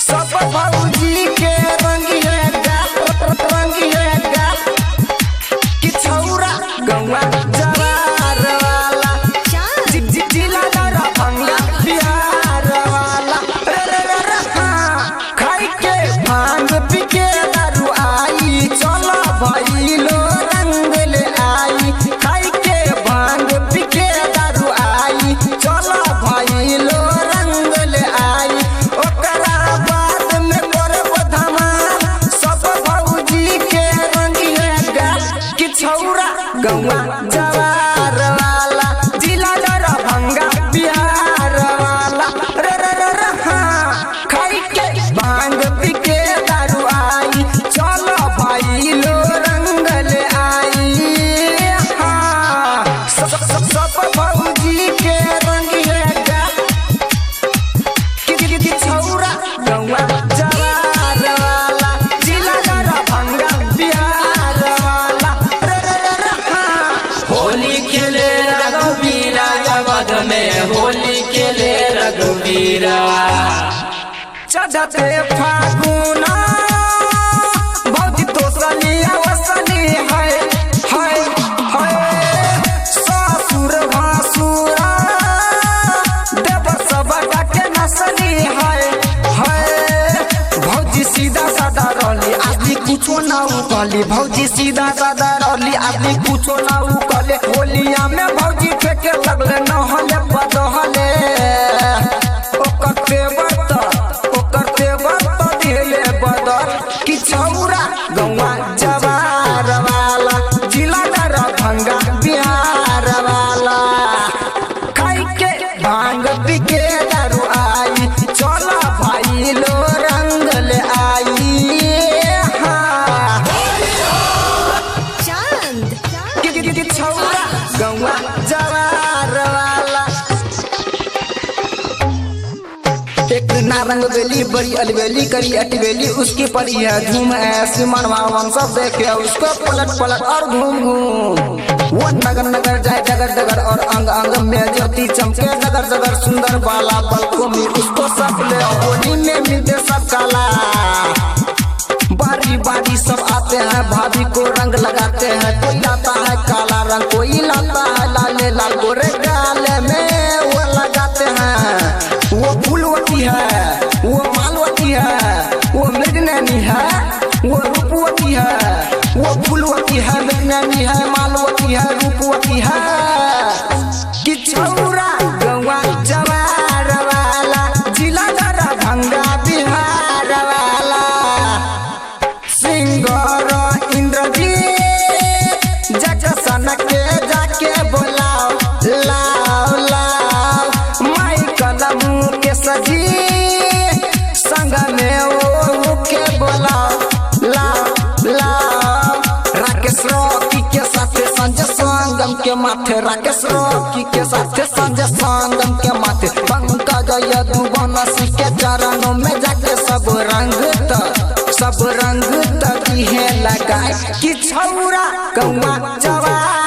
सब भौजी के रंगिएगा कि छौरा गौवा जवार वाला जिला डरा भंगा बिहार वाला खाई के भांग पी के दारू आई चलो भइलो रंग ले आई खाई के भांग पी के दारू आई चलो भइलो रंग ले आई ओकरा बाद में करब धमाल सब भौजी के रंगिएगा कि छौरा गौवा जवार वाला जिला डरा भंगा बिहार वाला खाई के भांग पी के दारू आई चलो भइलो रंग ले आई सब भौजी के रंगिएगा कि छौरा गौवा जवार वाला जिला डरा भंगा बिहार वाला होली खेले रघुवीरा जगत में होली खेले रघुवीरा चढ़ते फागुना भौजी तो सलिया वसली है ससुर भासुरा देव सब के नसली है भौजी सीधा साधा रहली आदमी कुछो ना उकली भौजी सीधा साधा रहली आदमी कुछो ना उकले होलिया में भौजी फेंके लगले नहले बदहले ओकर तेवर तो दिले बदल कि छौरा गौवा जवार वाला जिला डरा भंगा बिहार वाला खाई के भांग पी के दारू आई चलो भइलो रंग ले आई कि छौरा गौवा जवार वाला एक नारंग बेली बड़ी अलबेली करी अटबेली उसकी पड़ी है झूम ऐसी मनवावन सब देखे उसको पलट और घूम वो नगर जाए डगर और अंग अंग में ज्योति चमके जगर सुंदर बाला बल्कों में उसको सब ले होली में मिलते सब काला बारी सब आते हैं भाभी को रंग लगाते हैं कोई लाता है काला रंग कोई लाता है लाल गोरे गाले में वो लगाते हैं वो फूलवती है वो मालवती है वो मृगनैनी है वो रूपवती है वो फूलवती है मृगनैनी है मालवती है रूपवती है कि छौरा गौवा जवार वाला जिला डरा भंगा बिहार वाला सिंगर इंद्रजीत जगसन के जाके बोलाओ लाओ माई कलम के सजी संग में वो के बोलाओ लाओ राकेश रॉकी के साथ संजय संगम के माथे राकेश रॉकी के साथ संजय संगम के माथे पंकज यदुवंशी के चरणों में जाके सब रंग तक है लगाए कि छौरा गौवा जवार